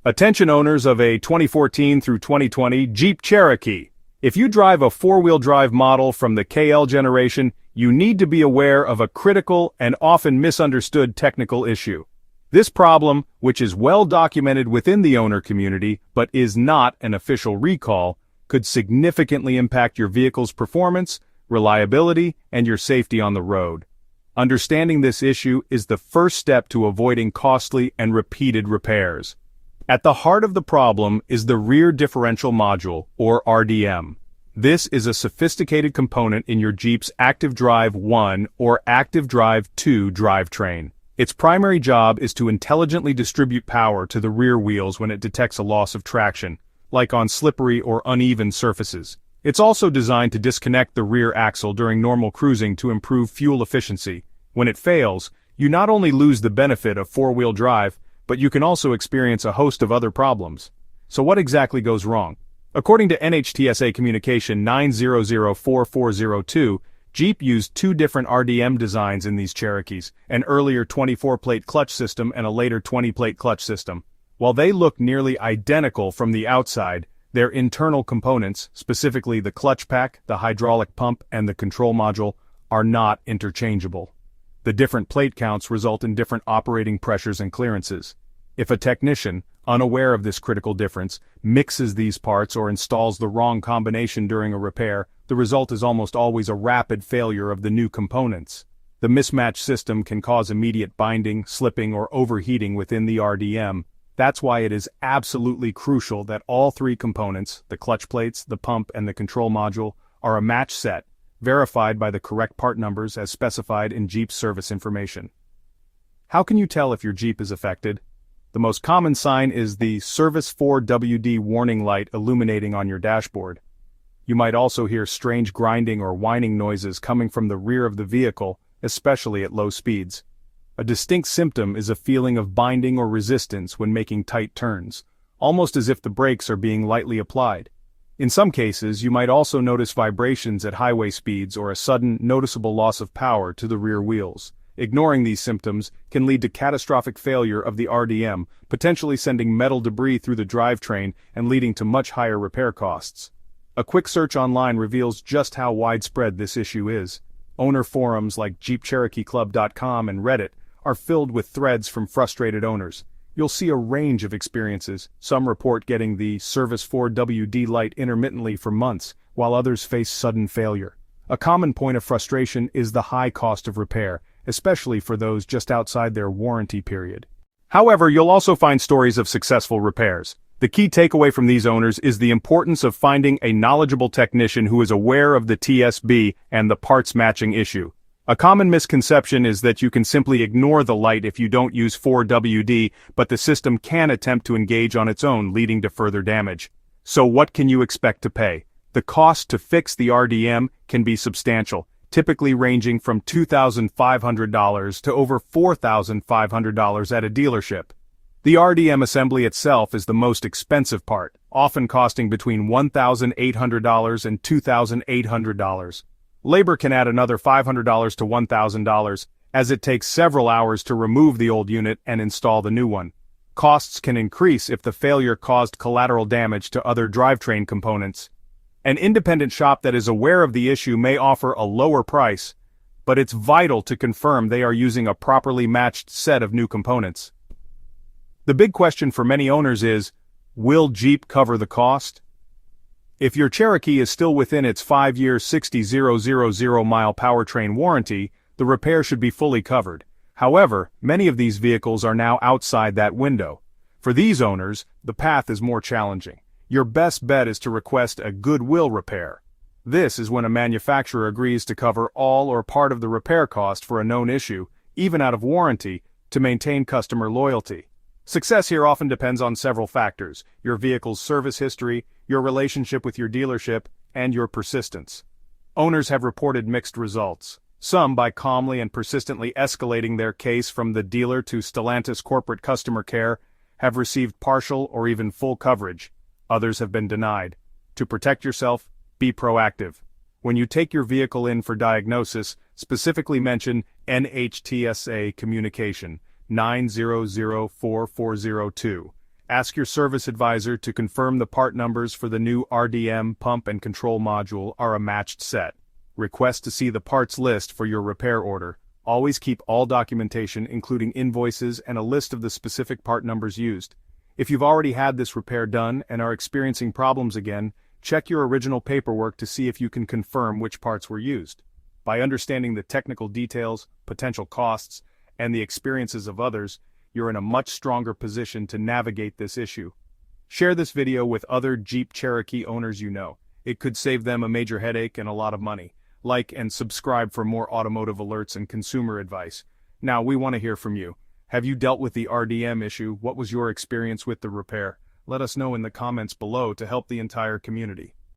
Attention owners of a 2014 through 2020 Jeep Cherokee. If you drive a four-wheel drive model from the KL generation, you need to be aware of a critical and often misunderstood technical issue. This problem, which is well documented within the owner community but is not an official recall, could significantly impact your vehicle's performance, reliability, and your safety on the road. Understanding this issue is the first step to avoiding costly and repeated repairs. At the heart of the problem is the rear differential module, or RDM. This is a sophisticated component in your Jeep's Active Drive 1 or Active Drive 2 drivetrain. Its primary job is to intelligently distribute power to the rear wheels when it detects a loss of traction, like on slippery or uneven surfaces. It's also designed to disconnect the rear axle during normal cruising to improve fuel efficiency. When it fails, you not only lose the benefit of four-wheel drive, but you can also experience a host of other problems. So what exactly goes wrong? According to NHTSA Communication 9004402, Jeep used two different RDM designs in these Cherokees, an earlier 24-plate clutch system and a later 20-plate clutch system. While they look nearly identical from the outside, their internal components, specifically the clutch pack, the hydraulic pump, and the control module, are not interchangeable. The different plate counts result in different operating pressures and clearances. If a technician, unaware of this critical difference, mixes these parts or installs the wrong combination during a repair, the result is almost always a rapid failure of the new components. The mismatch system can cause immediate binding, slipping, or overheating within the RDM. That's why it is absolutely crucial that all three components, the clutch plates, the pump, and the control module, are a match set, verified by the correct part numbers as specified in Jeep's service information. How can you tell if your Jeep is affected? The most common sign is the Service 4WD warning light illuminating on your dashboard. You might also hear strange grinding or whining noises coming from the rear of the vehicle, especially at low speeds. A distinct symptom is a feeling of binding or resistance when making tight turns, almost as if the brakes are being lightly applied. In some cases, you might also notice vibrations at highway speeds or a sudden, noticeable loss of power to the rear wheels. Ignoring these symptoms can lead to catastrophic failure of the RDM, potentially sending metal debris through the drivetrain and leading to much higher repair costs. A quick search online reveals just how widespread this issue is. Owner forums like JeepCherokeeClub.com and Reddit are filled with threads from frustrated owners. You'll see a range of experiences. Some report getting the Service 4WD light intermittently for months, while others face sudden failure. A common point of frustration is the high cost of repair, especially for those just outside their warranty period. However, you'll also find stories of successful repairs. The key takeaway from these owners is the importance of finding a knowledgeable technician who is aware of the TSB and the parts matching issue. A common misconception is that you can simply ignore the light if you don't use 4WD, but the system can attempt to engage on its own, leading to further damage. So what can you expect to pay? The cost to fix the RDM can be substantial, typically ranging from $2,500 to over $4,500 at a dealership. The RDM assembly itself is the most expensive part, often costing between $1,800 and $2,800. Labor can add another $500 to $1,000, as it takes several hours to remove the old unit and install the new one. Costs can increase if the failure caused collateral damage to other drivetrain components. An independent shop that is aware of the issue may offer a lower price, but it's vital to confirm they are using a properly matched set of new components. The big question for many owners is, will Jeep cover the cost? If your Cherokee is still within its 5-year 60,000-mile powertrain warranty, the repair should be fully covered. However, many of these vehicles are now outside that window. For these owners, the path is more challenging. Your best bet is to request a goodwill repair. This is when a manufacturer agrees to cover all or part of the repair cost for a known issue, even out of warranty, to maintain customer loyalty. Success here often depends on several factors: your vehicle's service history, your relationship with your dealership, and your persistence. Owners have reported mixed results. Some by calmly and persistently escalating their case from the dealer to Stellantis corporate customer care have received partial or even full coverage. Others have been denied. To protect yourself, be proactive. When you take your vehicle in for diagnosis, specifically mention NHTSA Communication 9004402 Ask your service advisor to confirm the part numbers for the new RDM pump and control module are a matched set. Request to see the parts list for your repair order. Always keep all documentation including invoices and a list of the specific part numbers used. If you've already had this repair done and are experiencing problems again, check your original paperwork to see if you can confirm which parts were used. By understanding the technical details, potential costs, and the experiences of others, you're in a much stronger position to navigate this issue. Share this video with other Jeep Cherokee owners you know. It could save them a major headache and a lot of money. Like and subscribe for more automotive alerts and consumer advice. Now we want to hear from you. Have you dealt with the RDM issue? What was your experience with the repair? Let us know in the comments below to help the entire community.